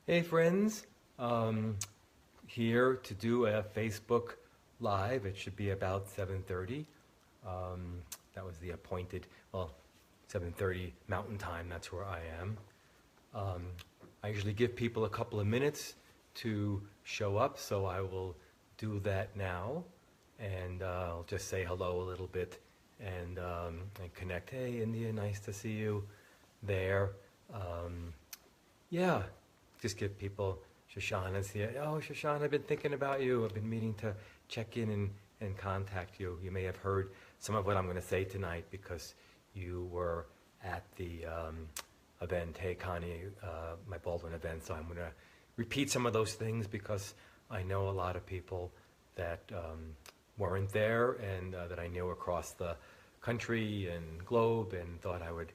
Hey friends, here to do a Facebook Live. It should be about 7:30. That was the appointed, well, 7:30 Mountain Time, that's where I am. I usually give people a couple of minutes to show up, so I will do that now. And I'll just say hello a little bit and connect. Hey India, nice to see you there. Yeah. Just give people, Shoshana's here. Oh, Shoshana, I've been thinking about you. I've been meaning to check in and contact you. You may have heard some of what I'm going to say tonight because you were at the event, Hey Connie, my Baldwin event. So I'm going to repeat some of those things because I know a lot of people that weren't there and that I knew across the country and globe, and thought I would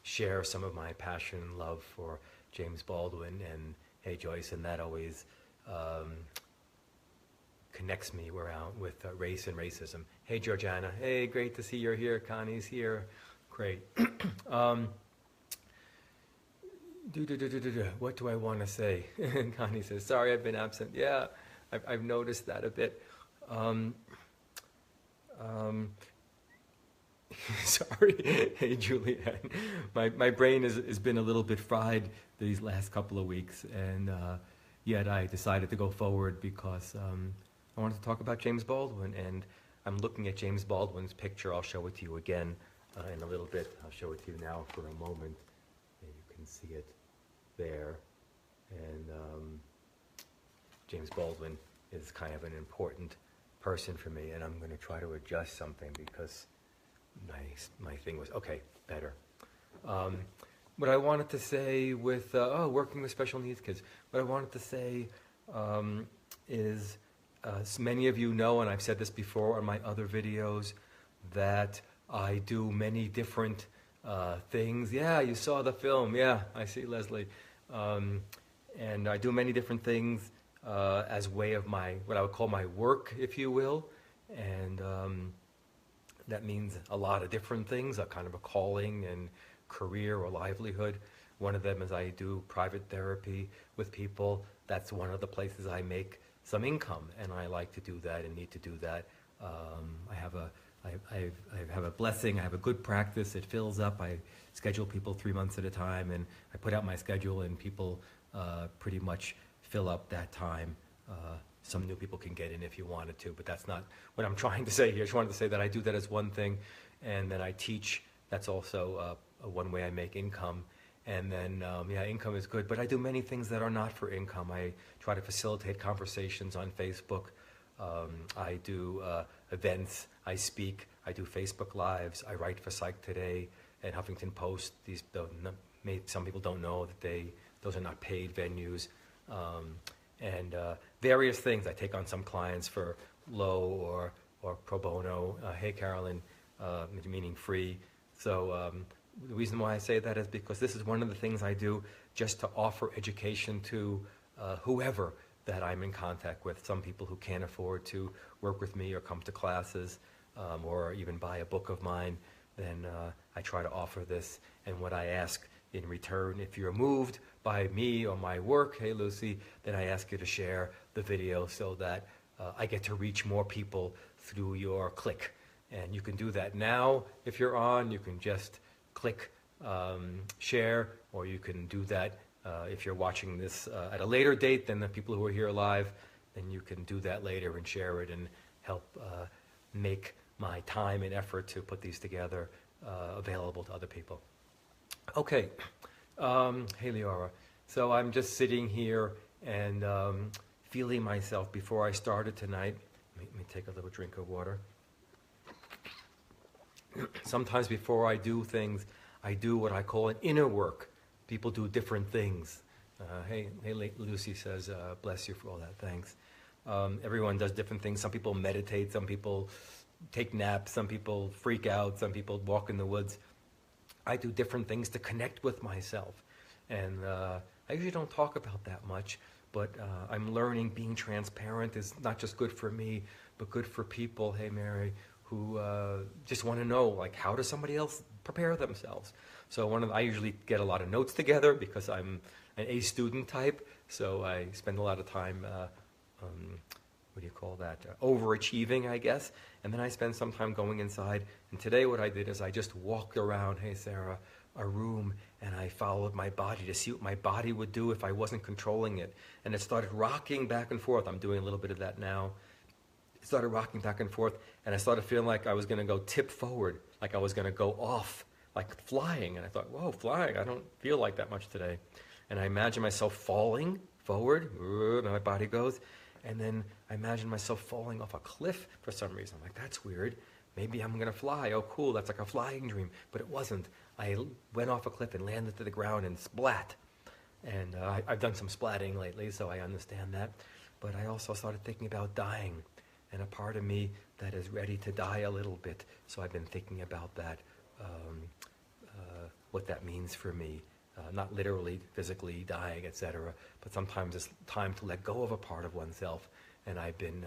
share some of my passion and love for James Baldwin and Hey Joyce, and that always connects me around with race and racism. Hey Georgiana, hey, great to see you're here. Connie's here, great. What do I want to say? Connie says, sorry I've been absent. Yeah, I've noticed that a bit. Sorry, hey Julianne. My brain has been a little bit fried these last couple of weeks, and yet I decided to go forward because I wanted to talk about James Baldwin, and I'm looking at James Baldwin's picture. I'll show it to you again in a little bit. I'll show it to you now for a moment, and you can see it there. And James Baldwin is kind of an important person for me, and I'm going to try to adjust something because my thing was, okay, better. What I wanted to say with, working with special needs kids, what I wanted to say is, many of you know, and I've said this before on my other videos, that I do many different things. Yeah, you saw the film. Yeah, I see Leslie. And I do many different things as way of what I would call my work, if you will. And that means a lot of different things, a kind of a calling and career or livelihood. One of them is I do private therapy with people. That's one of the places I make some income, and I like to do that and need to do that. I have a blessing. I have a good practice. It fills up. I schedule people 3 months at a time, and I put out my schedule, and people pretty much fill up that time. Some new people can get in if you wanted to, but that's not what I'm trying to say here. I just wanted to say that I do that as one thing, and then I teach. That's also one way I make income. And then, income is good, but I do many things that are not for income. I try to facilitate conversations on Facebook. I do events. I speak. I do Facebook Lives. I write for Psych Today and Huffington Post. Some people don't know that those are not paid venues. And various things. I take on some clients for low or pro bono. Hey, Carolyn, meaning free. So the reason why I say that is because this is one of the things I do just to offer education to whoever that I'm in contact with. Some people who can't afford to work with me or come to classes or even buy a book of mine, then I try to offer this. And what I ask in return, if you're moved by me or my work, hey Lucy, then I ask you to share the video so that I get to reach more people through your click. And you can do that now. If you're on, you can just click share, or you can do that if you're watching this at a later date than the people who are here live, then you can do that later and share it and help make my time and effort to put these together available to other people. Okay, hey Leora. So I'm just sitting here and feeling myself before I started tonight. Let me take a little drink of water. Sometimes before I do things, I do what I call an inner work. People do different things. Hey, Lucy says, bless you for all that, thanks. Everyone does different things. Some people meditate, some people take naps, some people freak out, some people walk in the woods. I do different things to connect with myself. And I usually don't talk about that much, but I'm learning being transparent is not just good for me, but good for people, hey Mary, who just want to know, like, how does somebody else prepare themselves. So I usually get a lot of notes together because I'm an A student type, so I spend a lot of time, what do you call that, overachieving, I guess, and then I spend some time going inside. And today what I did is I just walked around, hey Sarah, a room, and I followed my body to see what my body would do if I wasn't controlling it. And it started rocking back and forth. I'm doing a little bit of that now. It started rocking back and forth, and I started feeling like I was going to go tip forward, like I was going to go off, like flying. And I thought, whoa, flying, I don't feel like that much today. And I imagined myself falling forward, and my body goes, and then I imagined myself falling off a cliff for some reason. I'm like, that's weird. Maybe I'm going to fly. Oh, cool, that's like a flying dream. But it wasn't. I went off a cliff and landed to the ground and splat. And I've done some splatting lately, so I understand that. But I also started thinking about dying, and a part of me that is ready to die a little bit. So I've been thinking about that, what that means for me. Not literally, physically dying, etc., but sometimes it's time to let go of a part of oneself. And I've been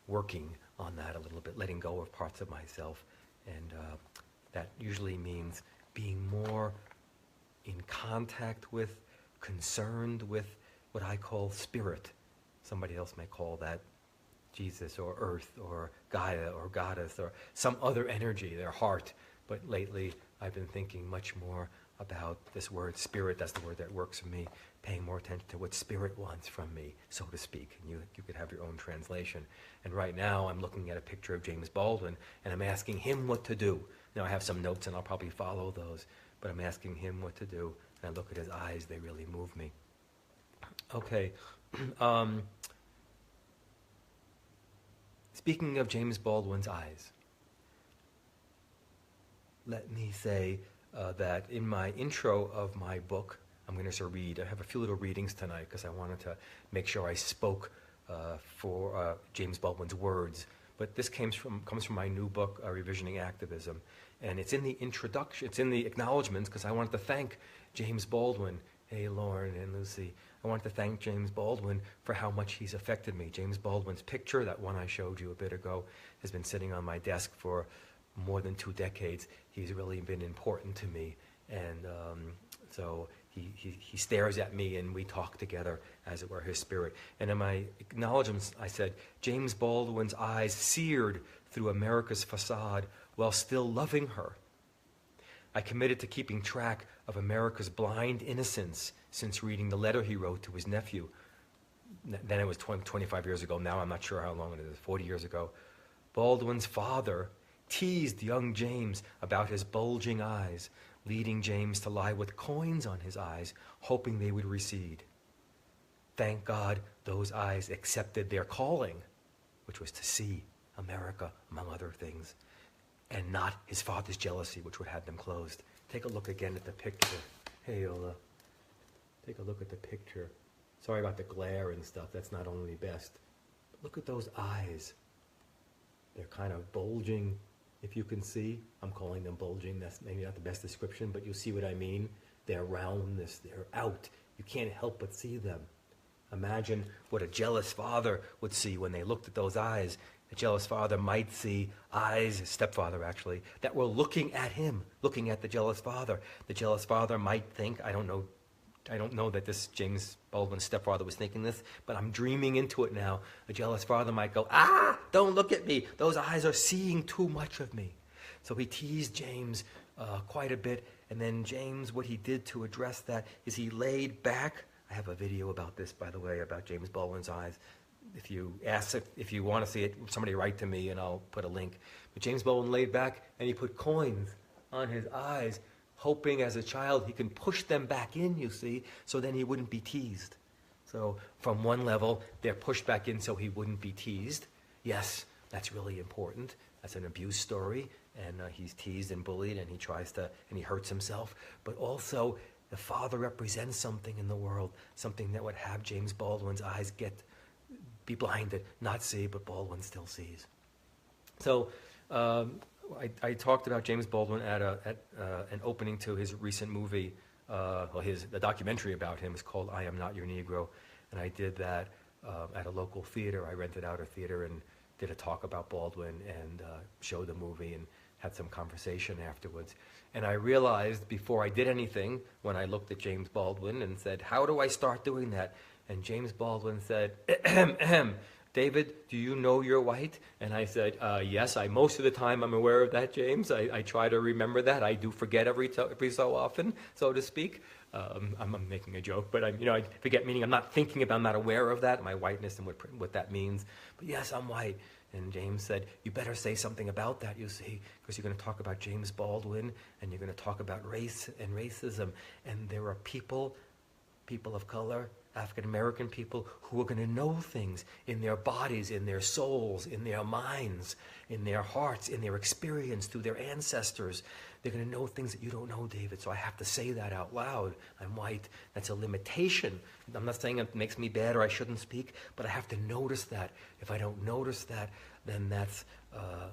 working on that a little bit, letting go of parts of myself. And that usually means being more in contact with, concerned with what I call spirit. Somebody else may call that Jesus or earth or Gaia or goddess or some other energy, their heart. But lately I've been thinking much more about this word spirit. That's the word that works for me, paying more attention to what spirit wants from me, so to speak. And you could have your own translation. And right now I'm looking at a picture of James Baldwin, and I'm asking him what to do. Now I have some notes and I'll probably follow those, but I'm asking him what to do. And I look at his eyes, they really move me. Okay. Speaking of James Baldwin's eyes, let me say that in my intro of my book, I'm going to read. I have a few little readings tonight because I wanted to make sure I spoke for James Baldwin's words. But this comes from my new book, Revisioning Activism. And it's in the introduction, it's in the acknowledgments, because I wanted to thank James Baldwin. Hey, Lauren and Lucy. I wanted to thank James Baldwin for how much he's affected me. James Baldwin's picture, that one I showed you a bit ago, has been sitting on my desk for more than 2 decades. He's really been important to me. And so he stares at me and we talk together, as it were, his spirit. And in my acknowledgments, I said, James Baldwin's eyes seared through America's facade while still loving her. I committed to keeping track of America's blind innocence since reading the letter he wrote to his nephew. Then it was 25 years ago. Now I'm not sure how long it is, 40 years ago. Baldwin's father teased young James about his bulging eyes, leading James to lie with coins on his eyes, hoping they would recede. Thank God those eyes accepted their calling, which was to see America, among other things, and not his father's jealousy, which would have them closed. Take a look again at the picture. Hey, Ola. Take a look at the picture. Sorry about the glare and stuff. That's not only best. But look at those eyes. They're kind of bulging. If you can see, I'm calling them bulging. That's maybe not the best description, but you'll see what I mean. They're roundness. They're out. You can't help but see them. Imagine what a jealous father would see when they looked at those eyes. A jealous father might see eyes, his stepfather actually, that were looking at him, looking at the jealous father. The jealous father might think, I don't know that this James Baldwin's stepfather was thinking this, but I'm dreaming into it now. A jealous father might go, don't look at me. Those eyes are seeing too much of me. So he teased James quite a bit. And then James, what he did to address that is he laid back. I have a video about this, by the way, about James Baldwin's eyes. If you want to see it, somebody write to me and I'll put a link. But James Baldwin laid back and he put coins on his eyes, hoping as a child he can push them back in, you see, so then he wouldn't be teased. So from one level, they're pushed back in so he wouldn't be teased. Yes, that's really important. That's an abuse story, and he's teased and bullied, and he hurts himself. But also, the father represents something in the world, something that would have James Baldwin's eyes be blinded, not see, but Baldwin still sees. So I talked about James Baldwin at an opening to his recent movie. The documentary about him is called I Am Not Your Negro, and I did that at a local theater. I rented out a theater and did a talk about Baldwin and showed the movie and had some conversation afterwards. And I realized before I did anything, when I looked at James Baldwin and said, how do I start doing that? And James Baldwin said, ahem, ahem, David, do you know you're white? And I said, yes, most of the time I'm aware of that, James. I try to remember that. I do forget every so often, so to speak. I'm making a joke, but I forget, meaning I'm not thinking about, I'm not aware of that, my whiteness and what that means. But yes, I'm white. And James said, you better say something about that, you see, because you're going to talk about James Baldwin, and you're going to talk about race and racism. And there are people of color, African-American people, who are going to know things in their bodies, in their souls, in their minds, in their hearts, in their experience, through their ancestors. They're going to know things that you don't know, David, so I have to say that out loud. I'm white. That's a limitation. I'm not saying it makes me bad or I shouldn't speak, but I have to notice that. If I don't notice that, then that's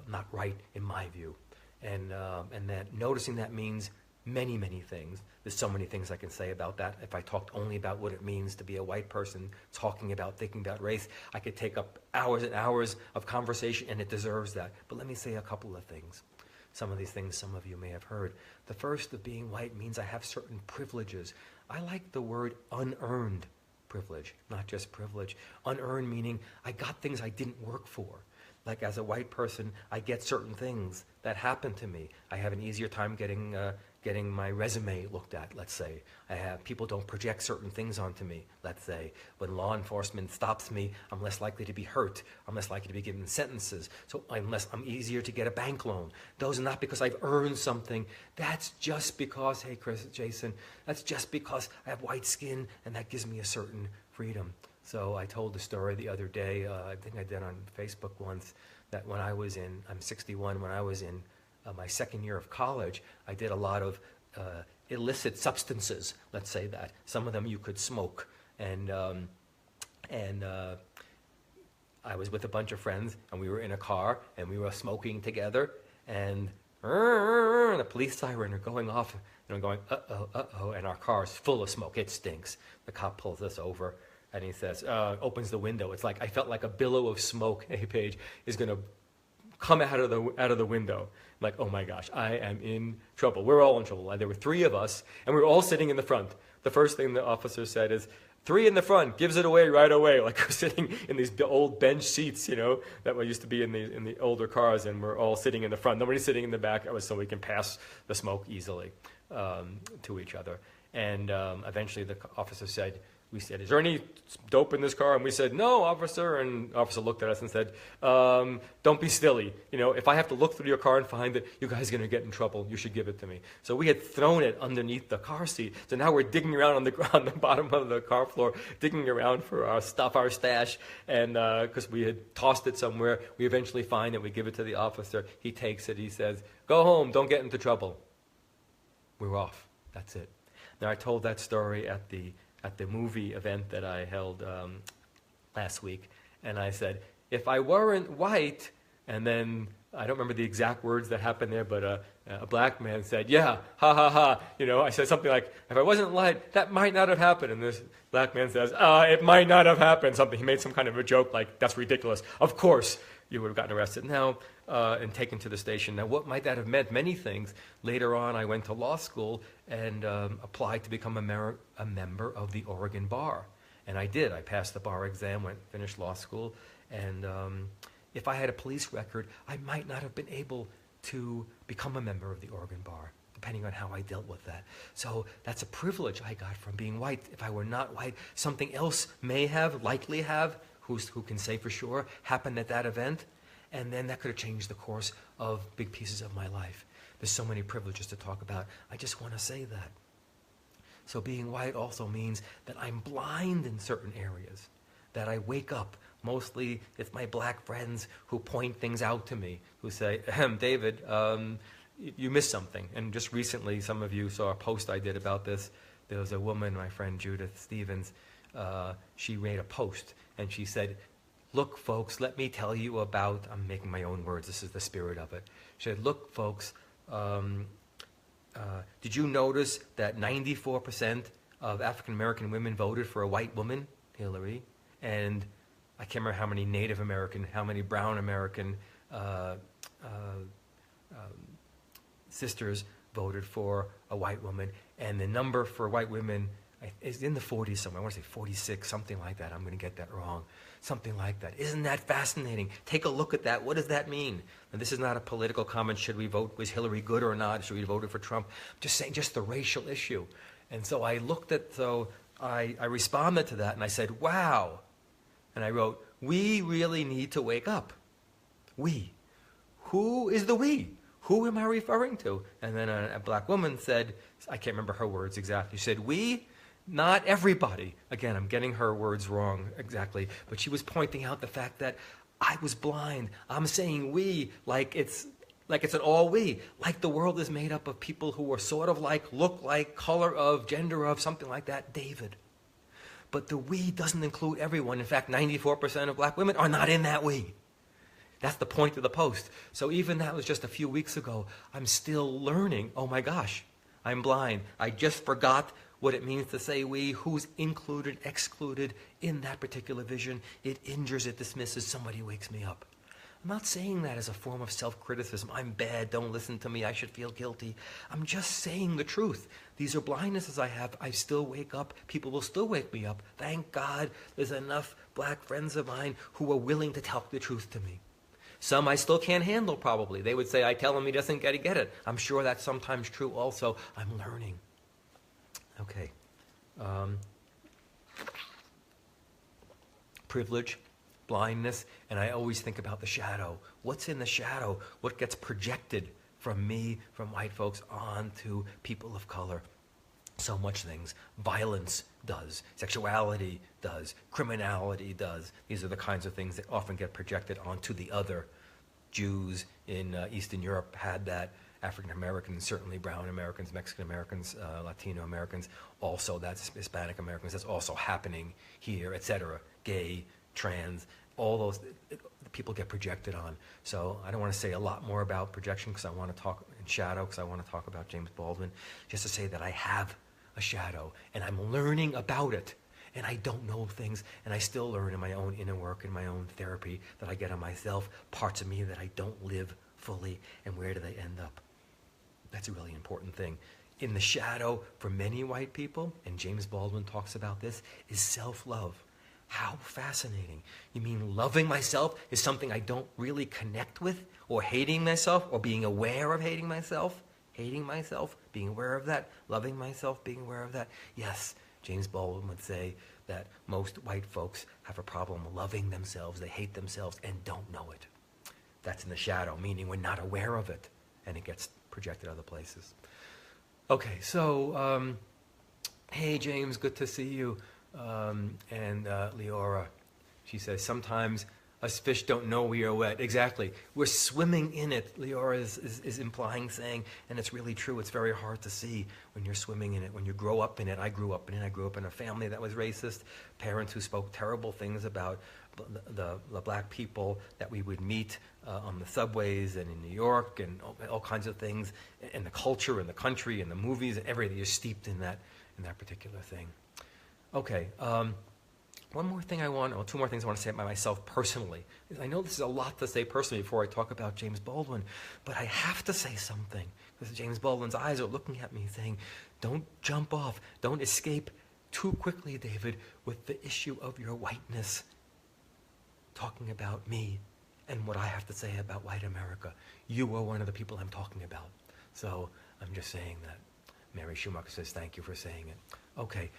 not right in my view. And that noticing that means many, many things. There's so many things I can say about that. If I talked only about what it means to be a white person, thinking about race, I could take up hours and hours of conversation, and it deserves that. But let me say a couple of things. Some of these things some of you may have heard. The first of being white means I have certain privileges. I like the word unearned privilege, not just privilege. Unearned meaning I got things I didn't work for. Like as a white person, I get certain things that happen to me. I have an easier time getting my resume looked at, let's say. People don't project certain things onto me, let's say. When law enforcement stops me, I'm less likely to be hurt. I'm less likely to be given sentences. So I'm easier to get a bank loan. Those are not because I've earned something. That's just because, hey, Jason, that's just because I have white skin, and that gives me a certain freedom. So I told the story the other day, I think I did on Facebook once, that when I was I'm 61, when I was in my second year of college, I did a lot of illicit substances, let's say that. Some of them you could smoke. And I was with a bunch of friends, and we were in a car, and we were smoking together, and a police siren are going off, and I'm going, uh-oh, and our car is full of smoke. It stinks. The cop pulls us over, and he says, opens the window. It's like, I felt like a billow of smoke, hey, Paige, is going to come out of the window. I'm like, oh my gosh, I am in trouble. We're all in trouble. There were three of us, and we were all sitting in the front. The first thing the officer said is, 3 in the front, gives it away right away. Like we're sitting in these old bench seats, that used to be in the older cars, and we're all sitting in the front. Nobody's sitting in the back, so we can pass the smoke easily to each other. And eventually the officer said, we said, is there any dope in this car? And we said, no, officer. And the officer looked at us and said, don't be silly. If I have to look through your car and find it, you guys are going to get in trouble. You should give it to me. So we had thrown it underneath the car seat. So now we're digging around on the bottom of the car floor, digging around for our stuff, our stash. And because we had tossed it somewhere, we eventually find it. We give it to the officer. He takes it. He says, go home. Don't get into trouble. We're off. That's it. Now, I told that story at the movie event that I held last week, and I said, if I weren't white, and then I don't remember the exact words that happened there, but a black man said, yeah, ha, ha, ha. I said something like, if I wasn't white, that might not have happened. And this black man says, it might not have happened. He made some kind of a joke like, that's ridiculous. Of course, you would have gotten arrested now and taken to the station. Now, what might that have meant? Many things. Later on, I went to law school and applied to become a member of the Oregon Bar. And I did. I passed the bar exam, finished law school. And if I had a police record, I might not have been able to become a member of the Oregon Bar, depending on how I dealt with that. So that's a privilege I got from being white. If I were not white, something else likely have, who can say for sure, happened at that event, and then that could have changed the course of big pieces of my life. There's so many privileges to talk about. I just want to say that. So being white also means that I'm blind in certain areas, that I wake up. Mostly it's my black friends who point things out to me, who say, David, you missed something. And just recently, some of you saw a post I did about this. There was a woman, my friend Judith Stevens, she made a post, and she said, look, folks, let me tell you about, I'm making my own words, this is the spirit of it. She said, look, folks, did you notice that 94% of African-American women voted for a white woman, Hillary? And I can't remember how many Native American, how many Brown American sisters voted for a white woman, and the number for white women is in the 40s somewhere. I want to say 46, something like that. I'm going to get that wrong. Something like that. Isn't that fascinating? Take a look at that. What does that mean? And this is not a political comment. Should we vote? Was Hillary good or not? Should we vote for Trump? I'm just saying, just the racial issue. And so I I responded to that, and I said, wow. And I wrote, we really need to wake up. We. Who is the we? Who am I referring to? And then a black woman said, I can't remember her words exactly. She said, we, not everybody. Again, I'm getting her words wrong exactly. But she was pointing out the fact that I was blind. I'm saying we like it's an all we. Like the world is made up of people who are sort of like, look like, color of, gender of, something like that, David. But the we doesn't include everyone. In fact, 94% of black women are not in that we. That's the point of the post. So even that was just a few weeks ago. I'm still learning. Oh my gosh, I'm blind. I just forgot what it means to say we, who's included, excluded in that particular vision. It injures, it dismisses, somebody wakes me up. I'm not saying that as a form of self-criticism. I'm bad, don't listen to me, I should feel guilty. I'm just saying the truth. These are blindnesses I have. I still wake up. People will still wake me up. Thank God there's enough black friends of mine who are willing to tell the truth to me. Some I still can't handle, probably. They would say, I tell him he doesn't get it. I'm sure that's sometimes true also. I'm learning. Okay. Privilege, blindness, and I always think about the shadow. What's in the shadow? What gets projected from me, from white folks, onto people of color? So much things. Violence does. Sexuality does. Criminality does. These are the kinds of things that often get projected onto the other. Jews in Eastern Europe had that. African Americans, certainly brown Americans, Mexican Americans, Latino Americans, also that's Hispanic Americans, that's also happening here, etc. Gay, trans, all those people get projected on. So I don't want to say a lot more about projection because I want to talk in shadow, because I want to talk about James Baldwin, just to say that I have a shadow and I'm learning about it. And I don't know things, and I still learn in my own inner work, in my own therapy that I get on myself, parts of me that I don't live fully, and where do they end up? That's a really important thing. In the shadow, for many white people, and James Baldwin talks about this, is self-love. How fascinating. You mean loving myself is something I don't really connect with, or hating myself, or being aware of hating myself? Hating myself, being aware of that, loving myself, being aware of that? Yes. James Baldwin would say that most white folks have a problem loving themselves. They hate themselves and don't know it. That's in the shadow, meaning we're not aware of it, and it gets projected other places. Okay, so, hey, James, good to see you. And Leora, she says, sometimes us fish don't know we are wet. Exactly. We're swimming in it, Leora is implying, saying, and it's really true. It's very hard to see when you're swimming in it, when you grow up in it. I grew up in it. I grew up in a family that was racist, parents who spoke terrible things about the black people that we would meet on the subways and in New York and all kinds of things, and the culture and the country and the movies and everything. You're steeped in that particular thing. Okay. Two more things I want to say about myself personally. I know this is a lot to say personally before I talk about James Baldwin, but I have to say something, because James Baldwin's eyes are looking at me saying, don't jump off, don't escape too quickly, David, with the issue of your whiteness, talking about me and what I have to say about white America. You are one of the people I'm talking about. So I'm just saying that. Mary Schumacher says, thank you for saying it. Okay,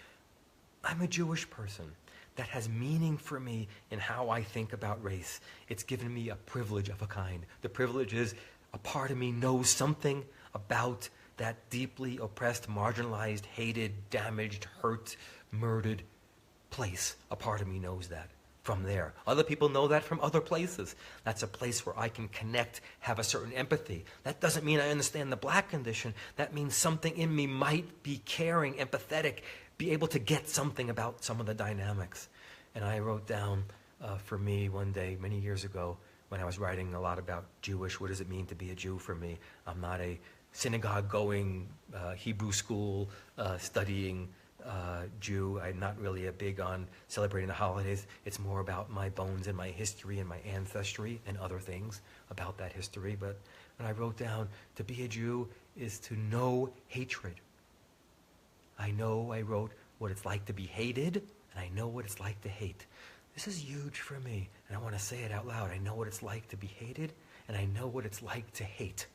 I'm a Jewish person. That has meaning for me in how I think about race. It's given me a privilege of a kind. The privilege is a part of me knows something about that deeply oppressed, marginalized, hated, damaged, hurt, murdered place. A part of me knows that from there. Other people know that from other places. That's a place where I can connect, have a certain empathy. That doesn't mean I understand the black condition. That means something in me might be caring, empathetic, be able to get something about some of the dynamics. And I wrote down for me one day, many years ago, when I was writing a lot about Jewish, what does it mean to be a Jew for me? I'm not a synagogue-going, Hebrew school studying Jew. I'm not really a big on celebrating the holidays. It's more about my bones and my history and my ancestry and other things about that history. But and I wrote down, to be a Jew is to know hatred. I wrote what it's like to be hated, and I know what it's like to hate. This is huge for me, and I want to say it out loud. I know what it's like to be hated, and I know what it's like to hate.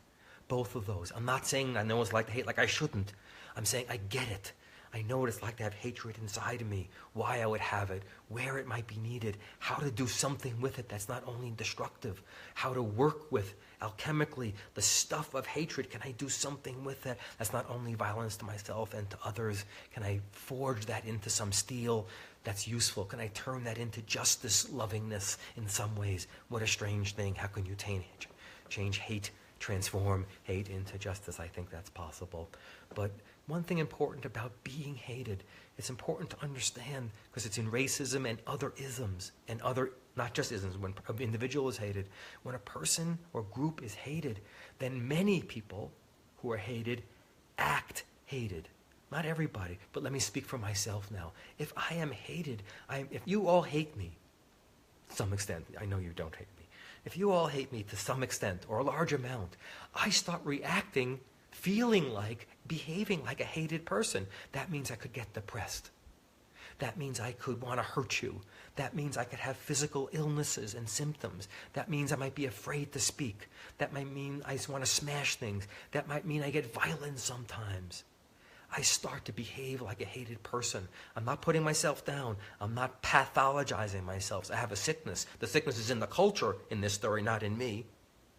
Both of those. I'm not saying I know what it's like to hate like I shouldn't. I'm saying I get it. I know what it's like to have hatred inside of me, why I would have it, where it might be needed, how to do something with it that's not only destructive, how to work with alchemically the stuff of hatred. Can I do something with it that's not only violence to myself and to others? Can I forge that into some steel that's useful? Can I turn that into justice, lovingness in some ways? What a strange thing. How can you change hate, transform hate into justice? I think that's possible. But one thing important about being hated, it's important to understand, because it's in racism and other isms, and other, not just isms, when an individual is hated, when a person or group is hated, then many people who are hated act hated. Not everybody, but let me speak for myself now. If I am hated, if you all hate me, to some extent, I know you don't hate me. If you all hate me to some extent, or a large amount, I start reacting, feeling like, behaving like a hated person. That means I could get depressed. That means I could want to hurt you. That means I could have physical illnesses and symptoms. That means I might be afraid to speak. That might mean I just want to smash things. That might mean I get violent sometimes. I start to behave like a hated person. I'm not putting myself down. I'm not pathologizing myself. I have a sickness. The sickness is in the culture in this story, not in me.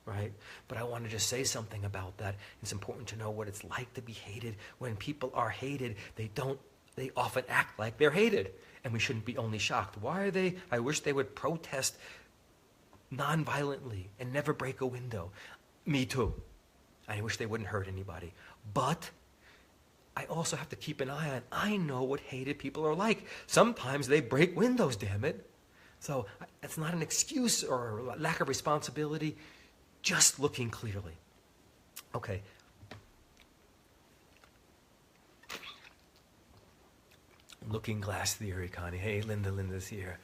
Right? But I want to just say something about that. It's important to know what it's like to be hated. When people are hated, they often act like they're hated. And we shouldn't be only shocked. Why are they? I wish they would protest non-violently and never break a window. Me too. I wish they wouldn't hurt anybody. But I also have to keep an eye on, I know what hated people are like. Sometimes they break windows, damn it. So it's not an excuse or a lack of responsibility. Just looking clearly. Okay. Looking glass theory, Connie. Hey, Linda's here.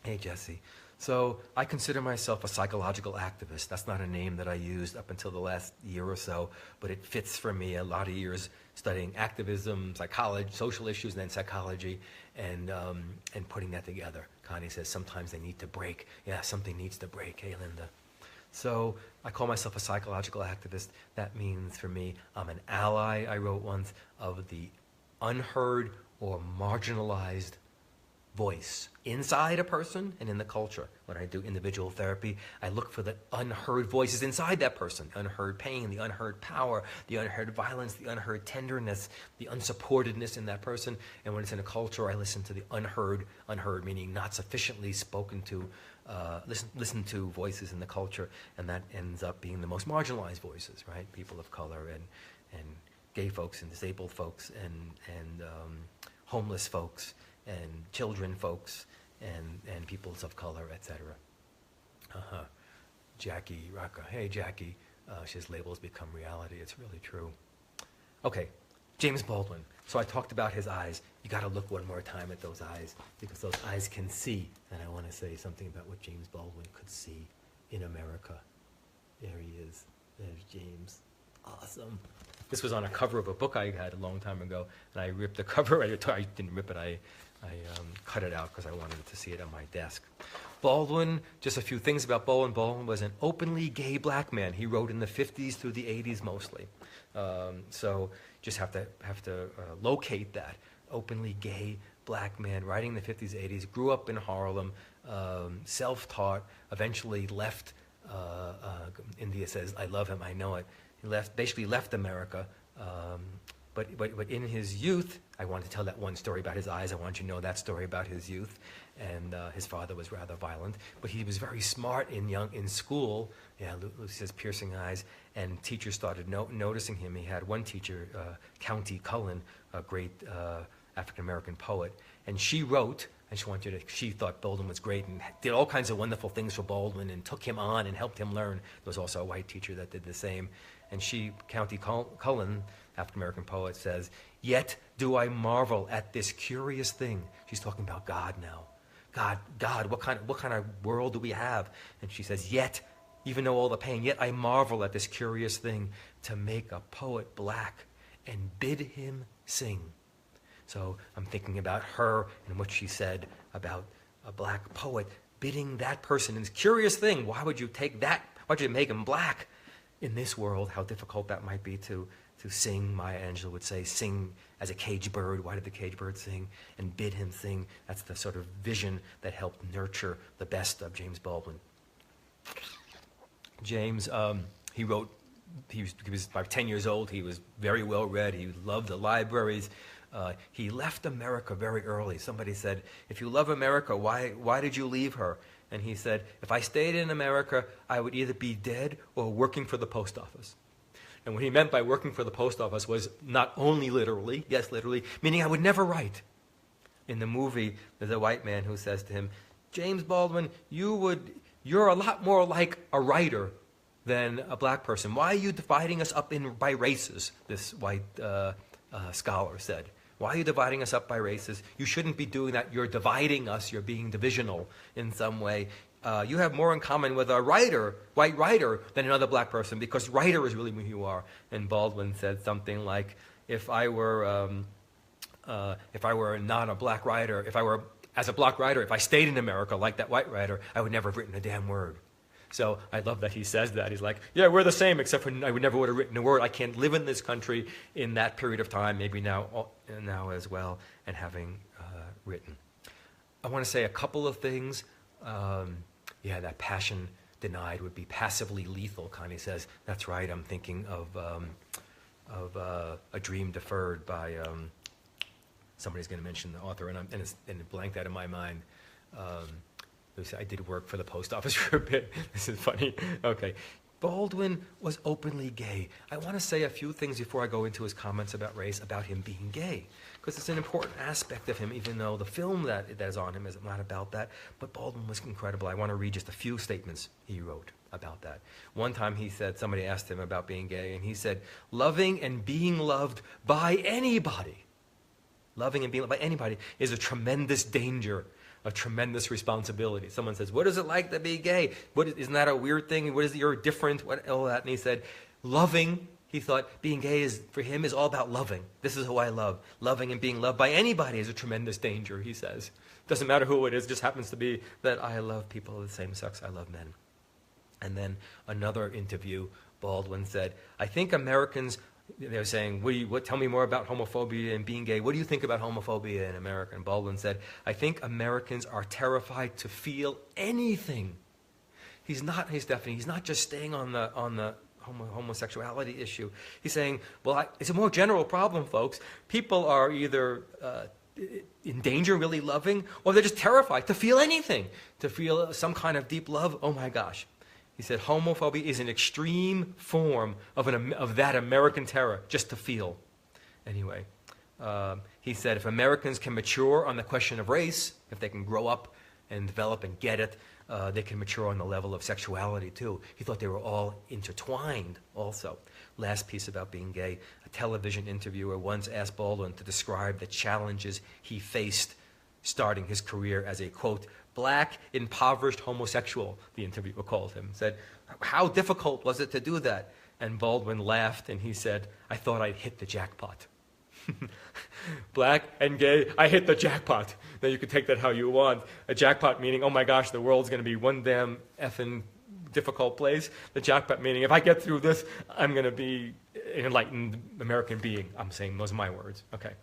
Hey, Jesse. So I consider myself a psychological activist. That's not a name that I used up until the last year or so, but it fits for me. A lot of years studying activism, psychology, social issues, and then psychology, and putting that together. Connie says sometimes they need to break. Yeah, something needs to break. Hey, Linda. So I call myself a psychological activist. That means for me, I'm an ally, I wrote once, of the unheard or marginalized voice inside a person and in the culture. When I do individual therapy, I look for the unheard voices inside that person, unheard pain, the unheard power, the unheard violence, the unheard tenderness, the unsupportedness in that person. And when it's in a culture, I listen to the unheard meaning not sufficiently spoken to, listen to voices in the culture, and that ends up being the most marginalized voices, right? People of color and gay folks and disabled folks and homeless folks and children folks and peoples of color, etc. Jackie Rocca. Hey, Jackie. She says labels become reality. It's really true. Okay, James Baldwin. So I talked about his eyes. You got to look one more time at those eyes, because those eyes can see. And I want to say something about what James Baldwin could see in America. There he is. There's James. Awesome. This was on a cover of a book I had a long time ago, and I ripped the cover. I didn't rip it. I cut it out because I wanted to see it on my desk. Baldwin, just a few things about Baldwin. Baldwin was an openly gay black man. He wrote in the 50s through the 80s mostly. So just have to locate that. Openly gay black man writing in the 50s, 80s, grew up in Harlem, self-taught, eventually left, India says, I love him, I know it. He basically left America, but in his youth, I want to tell that one story about his eyes. I want you to know that story about his youth, and his father was rather violent, but he was very smart in school. Yeah, Lucy says piercing eyes, and teachers started noticing him. He had one teacher, County Cullen, a great African-American poet, and she wrote. She thought Baldwin was great and did all kinds of wonderful things for Baldwin and took him on and helped him learn. There was also a white teacher that did the same. And County Cullen, African-American poet, says, "Yet do I marvel at this curious thing." She's talking about God now. God, what kind of world do we have? And she says, "Yet even know all the pain, yet I marvel at this curious thing, to make a poet black and bid him sing. So I'm thinking about her and what she said about a black poet bidding that person. And this curious thing, why would you take that? Why would you make him black? In this world, how difficult that might be to sing. Maya Angelou would say, sing as a caged bird. Why did the caged bird sing? And bid him sing. That's the sort of vision that helped nurture the best of James Baldwin. James, he was about 10 years old. He was very well read. He loved the libraries. He left America very early. Somebody said, if you love America, why did you leave her? And he said, if I stayed in America, I would either be dead or working for the post office. And what he meant by working for the post office was not only literally, yes, literally, meaning I would never write. In the movie, there's a white man who says to him, James Baldwin, you're a lot more like a writer than a black person. Why are you dividing us up by races? This white scholar said. Why are you dividing us up by races? You shouldn't be doing that. You're dividing us. You're being divisional in some way. You have more in common with a white writer, than another black person, because writer is really who you are. And Baldwin said something like, if I were not a black writer, as a black writer, if I stayed in America like that white writer, I would never have written a damn word. So I love that he says that. He's like, yeah, we're the same, except for I would never would have written a word. I can't live in this country in that period of time, maybe now as well, and having written. I want to say a couple of things. That passion denied would be passively lethal, Connie says. That's right, I'm thinking of A Dream Deferred by, somebody's going to mention the author, and it blanked out of my mind. I did work for the post office for a bit. This is funny. Okay. Baldwin was openly gay. I want to say a few things before I go into his comments about race, about him being gay, because it's an important aspect of him, even though the film that is on him is not about that. But Baldwin was incredible. I want to read just a few statements he wrote about that. One time he said, somebody asked him about being gay, and he said, loving and being loved by anybody, is a tremendous danger, a tremendous responsibility. Someone says, what is it like to be gay? Isn't that a weird thing? What is you're different? What all that? And he said, loving, he thought being gay for him is all about loving. This is who I love. Loving and being loved by anybody is a tremendous danger, he says. Doesn't matter who it is, just happens to be that I love people of the same sex. I love men. And then another interview, Baldwin said, I think Americans, they were saying, tell me more about homophobia and being gay. What do you think about homophobia in America? And Baldwin said, I think Americans are terrified to feel anything. He's not just staying on the homosexuality issue. He's saying, it's a more general problem, folks. People are either in danger, really loving, or they're just terrified to feel anything, to feel some kind of deep love. Oh my gosh. He said, homophobia is an extreme form of that American terror, just to feel. Anyway, he said, if Americans can mature on the question of race, if they can grow up and develop and get it, they can mature on the level of sexuality too. He thought they were all intertwined also. Last piece about being gay, a television interviewer once asked Baldwin to describe the challenges he faced starting his career as a, quote, black, impoverished homosexual, the interviewer called him. Said, how difficult was it to do that? And Baldwin laughed and he said, I thought I'd hit the jackpot. Black and gay, I hit the jackpot. Now you can take that how you want. A jackpot meaning, oh my gosh, the world's going to be one damn effing difficult place. The jackpot meaning, if I get through this, I'm going to be an enlightened American being. I'm saying those are my words. Okay.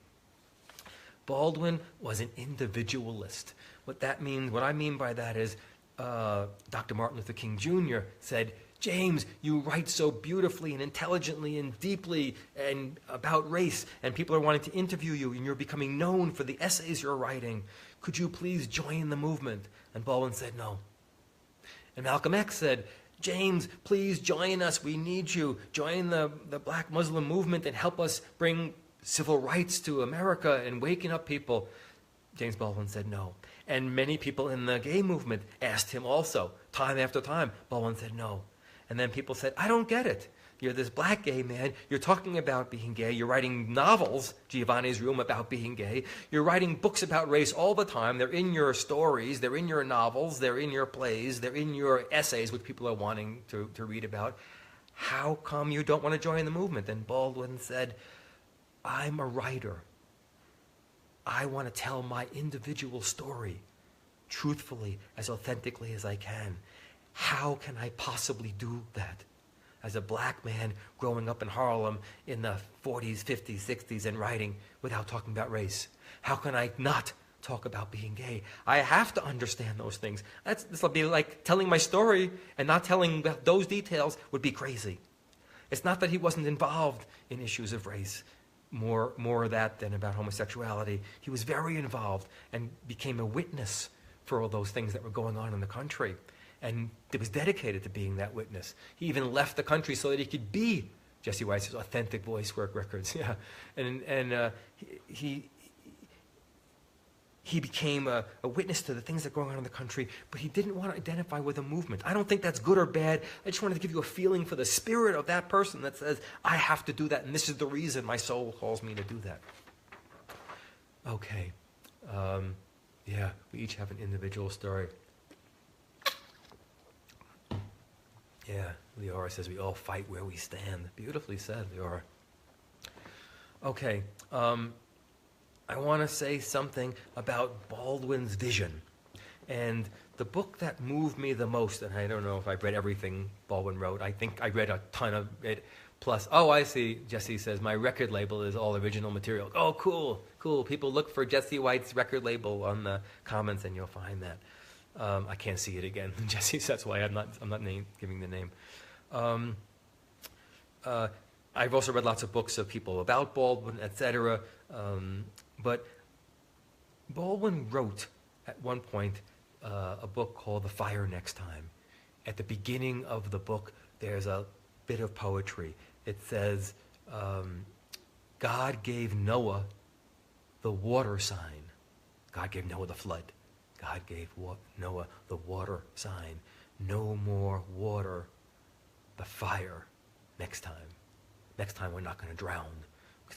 Baldwin was an individualist. What I mean by that is Dr. Martin Luther King Jr. said, James, you write so beautifully and intelligently and deeply and about race, and people are wanting to interview you, and you're becoming known for the essays you're writing. Could you please join the movement? And Baldwin said no. And Malcolm X said, James, please join us. We need you. Join the Black Muslim movement and help us bring civil rights to America and waking up people. James Baldwin said no. And many people in the gay movement asked him also, time after time. Baldwin said no. And then people said, I don't get it. You're this black gay man. You're talking about being gay. You're writing novels, Giovanni's Room, about being gay. You're writing books about race all the time. They're in your stories. They're in your novels. They're in your plays. They're in your essays, which people are wanting to read about. How come you don't want to join the movement? And Baldwin said, I'm a writer. I want to tell my individual story truthfully, as authentically as I can. How can I possibly do that? As a black man growing up in Harlem in the 40s, 50s, 60s and writing without talking about race. How can I not talk about being gay? I have to understand those things. This will be like telling my story and not telling those details would be crazy. It's not that he wasn't involved in issues of race, more of that than about homosexuality. He was very involved and became a witness for all those things that were going on in the country. And it was dedicated to being that witness. He even left the country so that he could be Jesse Weiss's authentic voice work records. Yeah, and he became a witness to the things that were going on in the country, but he didn't want to identify with a movement. I don't think that's good or bad. I just wanted to give you a feeling for the spirit of that person that says, I have to do that, and this is the reason my soul calls me to do that. Okay. Yeah, we each have an individual story. Yeah, Leora says we all fight where we stand. Beautifully said, Leora. Okay, I want to say something about Baldwin's vision. And the book that moved me the most, and I don't know if I've read everything Baldwin wrote. I think I read a ton of it. Plus, oh, I see, Jesse says, my record label is all original material. Oh, cool, cool. People look for Jesse White's record label on the comments and you'll find that. I can't see it again, Jesse. That's why I'm not giving the name. I've also read lots of books of people about Baldwin, etc. But Baldwin wrote at one point a book called The Fire Next Time. At the beginning of the book, there's a bit of poetry. It says, God gave Noah the water sign. God gave Noah the flood. God gave Noah the water sign. No more water, the fire next time. Next time we're not going to drown.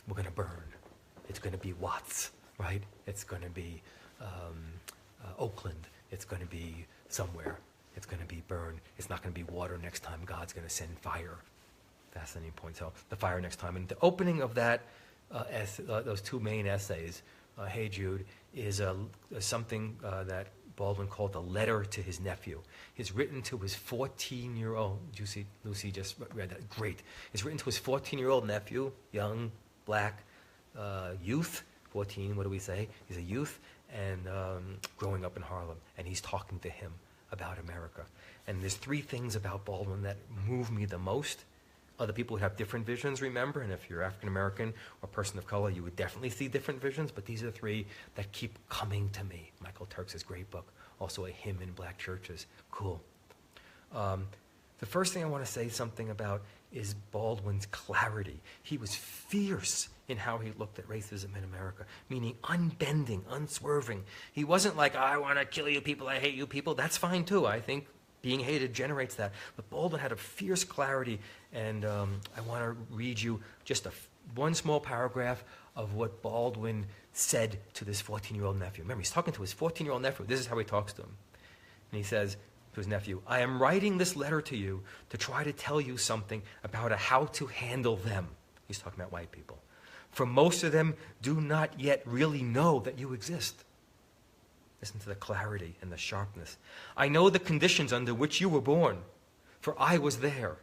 We're going to burn. It's going to be Watts, right? It's going to be Oakland. It's going to be somewhere. It's going to be burned. It's not going to be water next time. God's going to send fire. Fascinating point. So the fire next time. And the opening of that, those two main essays, Hey Jude, is something that Baldwin called a letter to his nephew. It's written to his 14-year-old, Lucy just read that, great. It's written to his 14-year-old nephew, young, black youth, 14, what do we say? He's a youth, and growing up in Harlem, and he's talking to him about America. And there's three things about Baldwin that move me the most. Other people would have different visions, remember, and if you're African-American or person of color, you would definitely see different visions, but these are three that keep coming to me. Michael Turks' great book, also A Hymn in Black Churches. Cool. The first thing I want to say something about is Baldwin's clarity. He was fierce in how he looked at racism in America, meaning unbending, unswerving. He wasn't like, I want to kill you people, I hate you people. That's fine too. I think being hated generates that. But Baldwin had a fierce clarity, and I want to read you just one small paragraph of what Baldwin said to this 14-year-old nephew. Remember, he's talking to his 14-year-old nephew. This is how he talks to him. And he says to his nephew, I am writing this letter to you to try to tell you something about how to handle them. He's talking about white people. For most of them do not yet really know that you exist. Listen to the clarity and the sharpness. I know the conditions under which you were born, for I was there.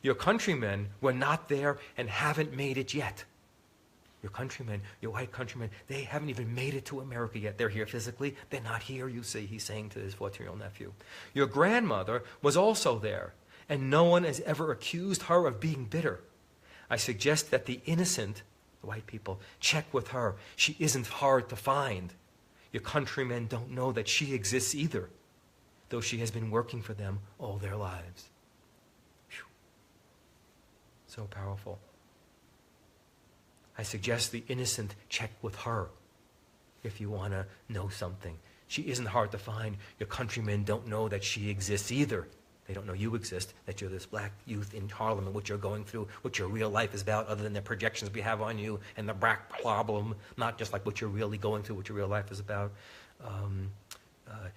Your countrymen were not there and haven't made it yet. Your countrymen, your white countrymen, they haven't even made it to America yet. They're here physically. They're not here, you see, he's saying to his 14-year-old nephew. Your grandmother was also there, and no one has ever accused her of being bitter. I suggest that the innocent, the white people, check with her. She isn't hard to find. Your countrymen don't know that she exists either, though she has been working for them all their lives. Whew. So powerful. I suggest the innocent check with her if you want to know something. She isn't hard to find. Your countrymen don't know that she exists either. They don't know you exist, that you're this black youth in Harlem and what you're going through, what your real life is about, other than the projections we have on you and the black problem, not just like what you're really going through, what your real life is about.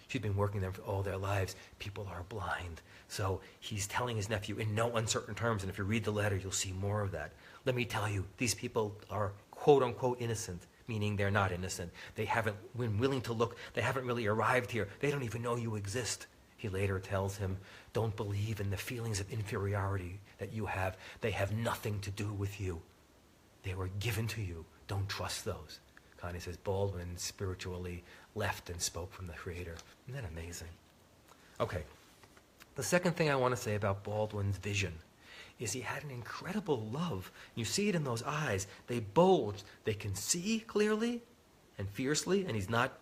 She's been working there for all their lives. People are blind. So he's telling his nephew in no uncertain terms, and if you read the letter, you'll see more of that. Let me tell you, these people are quote-unquote innocent, meaning they're not innocent. They haven't been willing to look. They haven't really arrived here. They don't even know you exist. He later tells him, don't believe in the feelings of inferiority that you have. They have nothing to do with you. They were given to you. Don't trust those. Kind of says Baldwin spiritually left and spoke from the Creator. Isn't that amazing? Okay. The second thing I want to say about Baldwin's vision is he had an incredible love. You see it in those eyes. They bulged. They can see clearly and fiercely, and he's not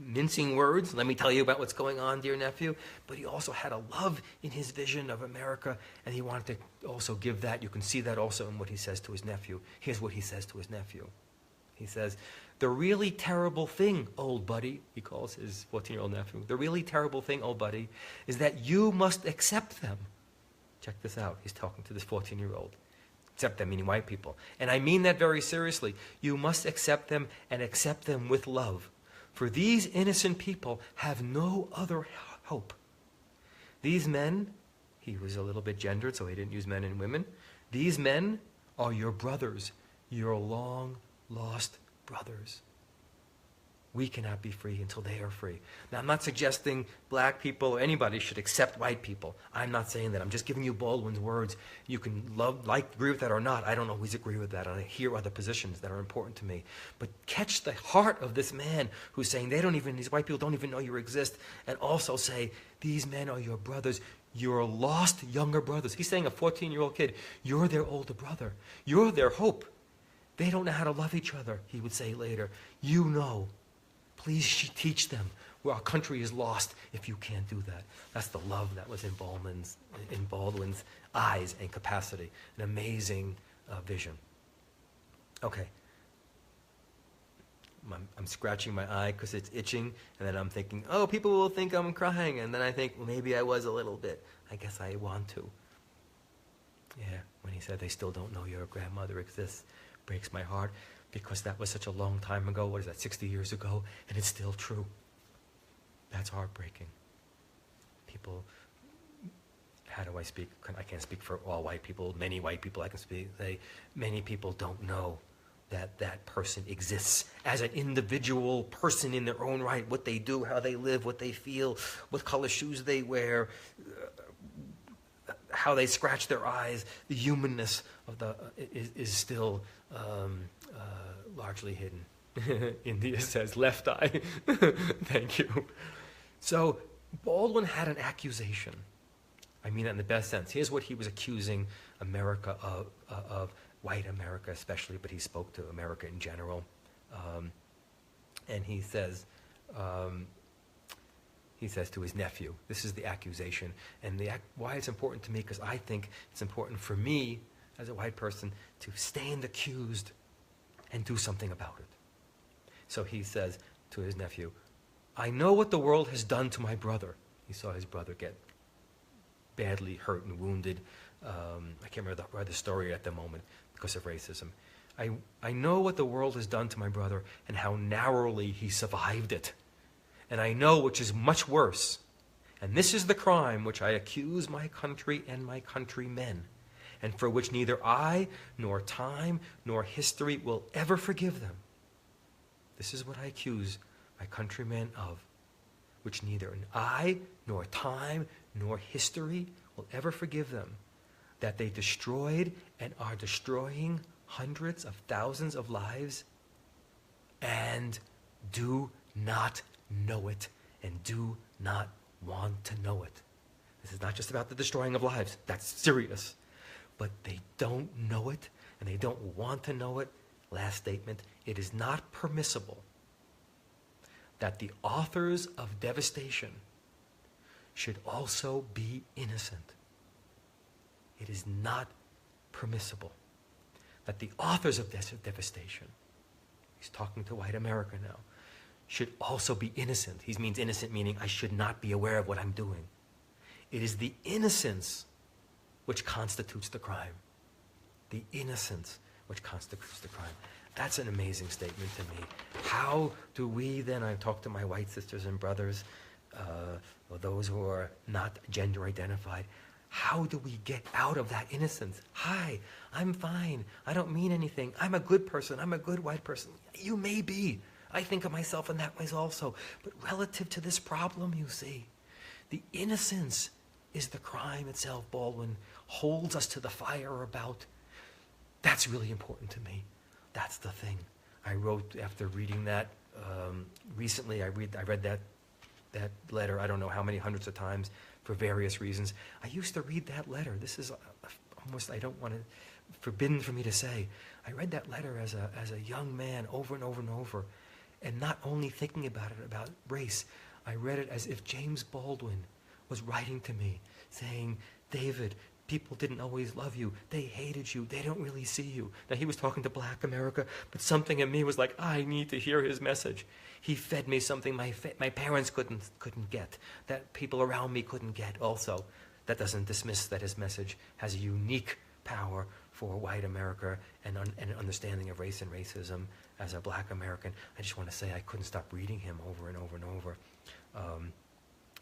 mincing words. Let me tell you about what's going on, dear nephew. But he also had a love in his vision of America, and he wanted to also give that. You can see that also in what he says to his nephew. Here's what he says to his nephew. He says, the really terrible thing, old buddy, he calls his 14-year-old nephew, the really terrible thing, old buddy, is that you must accept them. Check this out. He's talking to this 14-year-old. Accept them, meaning white people. And I mean that very seriously. You must accept them and accept them with love. For these innocent people have no other hope. These men, he was a little bit gendered, so he didn't use men and women. These men are your brothers, your long-lost brothers. We cannot be free until they are free. Now, I'm not suggesting black people or anybody should accept white people. I'm not saying that. I'm just giving you Baldwin's words. You can agree with that or not. I don't always agree with that. I hear other positions that are important to me. But catch the heart of this man who's saying these white people don't even know you exist, and also say, these men are your brothers, your lost younger brothers. He's saying a 14-year-old kid, you're their older brother. You're their hope. They don't know how to love each other, he would say later. You know. Please teach them where our country is lost if you can't do that. That's the love that was in Baldwin's eyes and capacity. An amazing vision. Okay. I'm scratching my eye because it's itching, and then I'm thinking, oh, people will think I'm crying, and then I think, well, maybe I was a little bit. I guess I want to. Yeah, when he said they still don't know your grandmother exists, breaks my heart. Because that was such a long time ago. What is that, 60 years ago? And it's still true. That's heartbreaking. People, how do I speak? I can't speak for all white people. Many white people I can speak. Many people don't know that that person exists as an individual person in their own right. What they do, how they live, what they feel, what color shoes they wear, how they scratch their eyes. The humanness of is still largely hidden. India says left eye. Thank you. So Baldwin had an accusation. I mean that in the best sense. Here's what he was accusing America of white America especially, but he spoke to America in general. And he says to his nephew, this is the accusation. And why it's important to me, because I think it's important for me as a white person to stand accused and do something about it. So he says to his nephew, I know what the world has done to my brother. He saw his brother get badly hurt and wounded. I can't remember the story at the moment because of racism. I know what the world has done to my brother and how narrowly he survived it. And I know, which is much worse, and this is the crime which I accuse my country and my countrymen, and for which neither I, nor time, nor history will ever forgive them. This is what I accuse my countrymen of, which neither I, nor time, nor history will ever forgive them, that they destroyed and are destroying hundreds of thousands of lives and do not know it and do not want to know it. This is not just about the destroying of lives. That's serious. But they don't know it, and they don't want to know it. Last statement, it is not permissible that the authors of devastation should also be innocent. It is not permissible that the authors of devastation, he's talking to white America now, should also be innocent. He means innocent meaning I should not be aware of what I'm doing. It is the innocence which constitutes the crime. The innocence which constitutes the crime. That's an amazing statement to me. How do we then, I talk to my white sisters and brothers, or those who are not gender identified, how do we get out of that innocence? Hi, I'm fine. I don't mean anything. I'm a good person. I'm a good white person. You may be. I think of myself in that way also. But relative to this problem, you see, the innocence is the crime itself. Baldwin holds us to the fire about. That's really important to me. That's the thing. I wrote after reading that recently. I read that letter, I don't know how many hundreds of times for various reasons. I used to read that letter. This is almost, I don't want to, forbidden for me to say. I read that letter as a young man over and over and over, and not only thinking about it, about race, I read it as if James Baldwin was writing to me, saying, David, people didn't always love you. They hated you. They don't really see you. Now, he was talking to Black America, but something in me was like, I need to hear his message. He fed me something my parents couldn't get, that people around me couldn't get also. That doesn't dismiss that his message has a unique power for white America and an understanding of race and racism as a Black American. I just want to say I couldn't stop reading him over and over and over.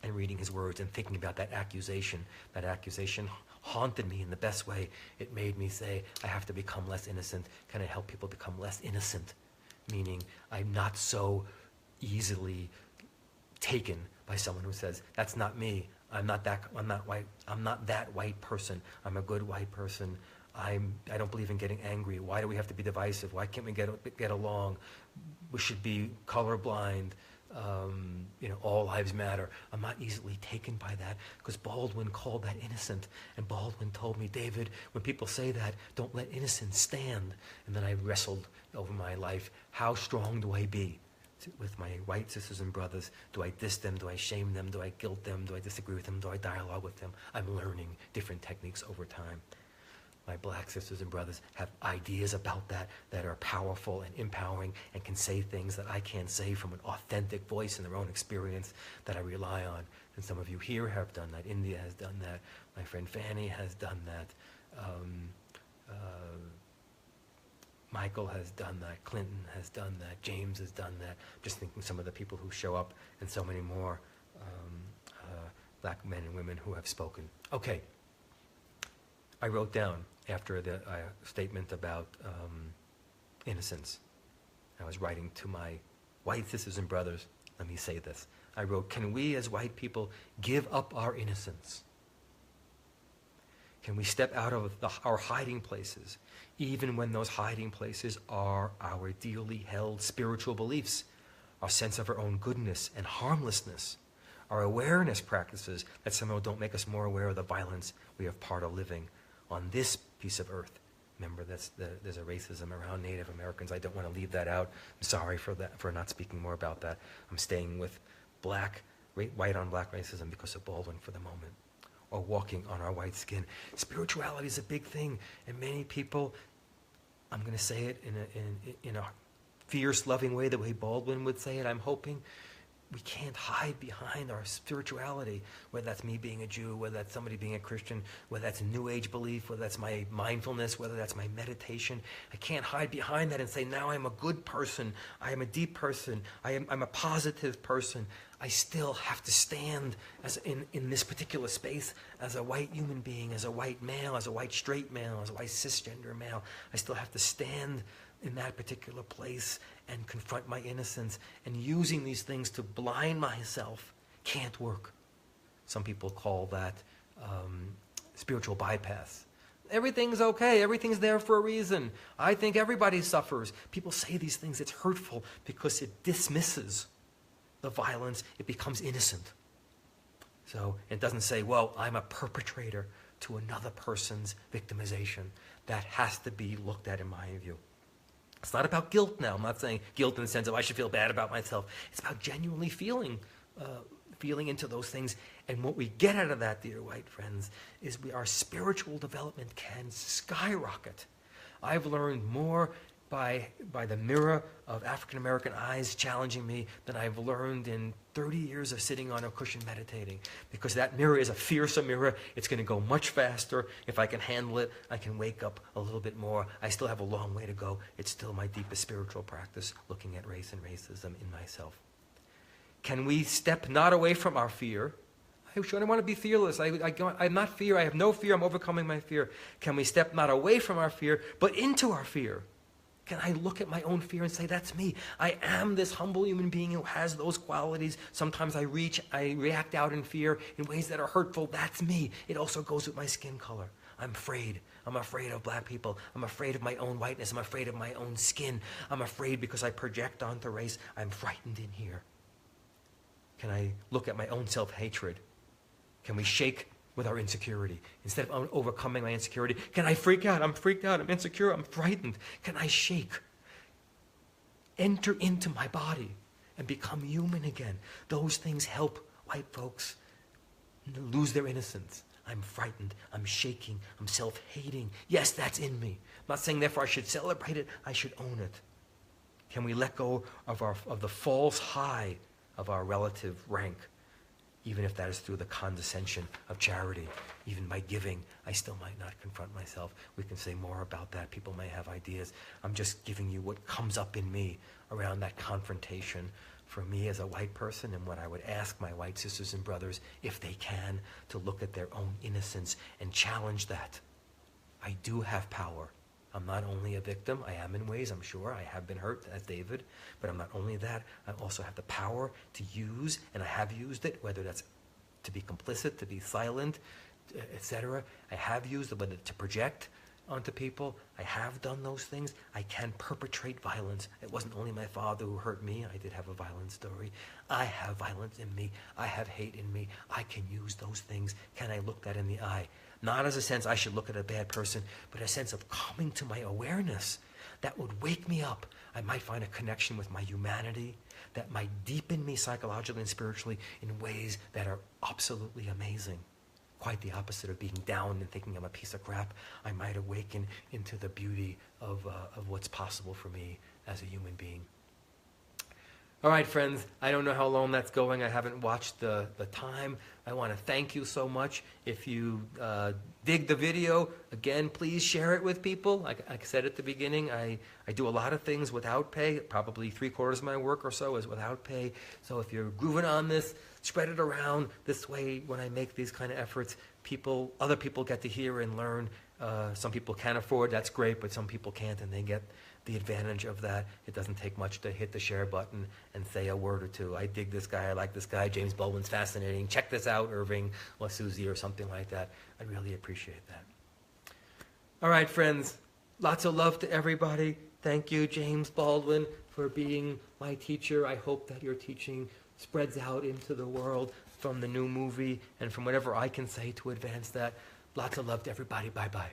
And reading his words and thinking about that accusation. That accusation haunted me in the best way. It made me say, I have to become less innocent. Can I help people become less innocent? Meaning, I'm not so easily taken by someone who says, that's not me. I'm not white. I'm not that white person. I'm a good white person. I don't believe in getting angry. Why do we have to be divisive? Why can't we get along? We should be colorblind. All lives matter. I'm not easily taken by that because Baldwin called that innocent. And Baldwin told me, David, when people say that, don't let innocence stand. And then I wrestled over my life. How strong do I be with my white sisters and brothers? Do I diss them? Do I shame them? Do I guilt them? Do I disagree with them? Do I dialogue with them? I'm learning different techniques over time. My Black sisters and brothers have ideas about that are powerful and empowering and can say things that I can't say from an authentic voice in their own experience that I rely on. And some of you here have done that. India has done that. My friend Fanny has done that. Michael has done that. Clinton has done that. James has done that. Just thinking some of the people who show up and so many more Black men and women who have spoken. Okay. I wrote down after the statement about innocence. I was writing to my white sisters and brothers. Let me say this. I wrote, can we as white people give up our innocence? Can we step out of our hiding places, even when those hiding places are our dearly held spiritual beliefs, our sense of our own goodness and harmlessness, our awareness practices that somehow don't make us more aware of the violence we have part of living on this piece of earth. Remember, there's a racism around Native Americans. I don't want to leave that out. I'm sorry for not speaking more about that. I'm staying with white on black racism because of Baldwin for the moment. Or walking on our white skin. Spirituality is a big thing, and many people, I'm going to say it in a fierce, loving way, the way Baldwin would say it, I'm hoping. We can't hide behind our spirituality, whether that's me being a Jew, whether that's somebody being a Christian, whether that's a New Age belief, whether that's my mindfulness, whether that's my meditation. I can't hide behind that and say, now I'm a good person, I am a deep person, I'm a positive person. I still have to stand as in this particular space as a white human being, as a white male, as a white straight male, as a white cisgender male. I still have to stand in that particular place and confront my innocence, and using these things to blind myself can't work. Some people call that spiritual bypass. Everything's okay, everything's there for a reason. I think everybody suffers. People say these things, it's hurtful because it dismisses the violence, it becomes innocent. So it doesn't say, well, I'm a perpetrator to another person's victimization. That has to be looked at in my view. It's not about guilt now. I'm not saying guilt in the sense of I should feel bad about myself. It's about genuinely feeling into those things. And what we get out of that, dear white friends, is our spiritual development can skyrocket. I've learned more by the mirror of African American eyes challenging me than I've learned in 30 years of sitting on a cushion meditating. Because that mirror is a fearsome mirror. It's going to go much faster. If I can handle it, I can wake up a little bit more. I still have a long way to go. It's still my deepest spiritual practice, looking at race and racism in myself. Can we step not away from our fear? I want to be fearless. I'm not fear. I have no fear. I'm overcoming my fear. Can we step not away from our fear, but into our fear? Can I look at my own fear and say, that's me. I am this humble human being who has those qualities. Sometimes I react out in fear in ways that are hurtful. That's me. It also goes with my skin color. I'm afraid. I'm afraid of black people. I'm afraid of my own whiteness. I'm afraid of my own skin. I'm afraid because I project onto race. I'm frightened in here. Can I look at my own self-hatred? Can we shake with our insecurity? Instead of overcoming my insecurity, can I freak out? I'm freaked out. I'm insecure. I'm frightened. Can I shake? Enter into my body and become human again. Those things help white folks lose their innocence. I'm frightened. I'm shaking. I'm self-hating. Yes, that's in me. I'm not saying therefore I should celebrate it. I should own it. Can we let go of the false high of our relative rank? Even if that is through the condescension of charity, even by giving, I still might not confront myself. We can say more about that. People may have ideas. I'm just giving you what comes up in me around that confrontation for me as a white person, and what I would ask my white sisters and brothers, if they can, to look at their own innocence and challenge that. I do have power. I'm not only a victim. I am in ways, I'm sure. I have been hurt, as David. But I'm not only that. I also have the power to use, and I have used it, whether that's to be complicit, to be silent, etc. I have used it, whether to project onto people. I have done those things. I can perpetrate violence. It wasn't only my father who hurt me. I did have a violent story. I have violence in me. I have hate in me. I can use those things. Can I look that in the eye? Not as a sense I should look at a bad person, but a sense of coming to my awareness that would wake me up. I might find a connection with my humanity that might deepen me psychologically and spiritually in ways that are absolutely amazing. Quite the opposite of being down and thinking I'm a piece of crap. I might awaken into the beauty of what's possible for me as a human being. All right, friends, I don't know how long that's going. I haven't watched the time. I want to thank you so much. If you dig the video, again, please share it with people. Like I said at the beginning, I do a lot of things without pay. Probably 3/4 of my work or so is without pay. So if you're grooving on this, spread it around. This way, when I make these kind of efforts, other people get to hear and learn. Some people can afford, that's great, but some people can't, and they get the advantage of that. It doesn't take much to hit the share button and say a word or two. I dig this guy, I like this guy, James Baldwin's fascinating, check this out, Irving or Susie or something like that. I really appreciate that. All right, friends, lots of love to everybody. Thank you, James Baldwin, for being my teacher. I hope that your teaching spreads out into the world from the new movie and from whatever I can say to advance that. Lots of love to everybody. Bye-bye.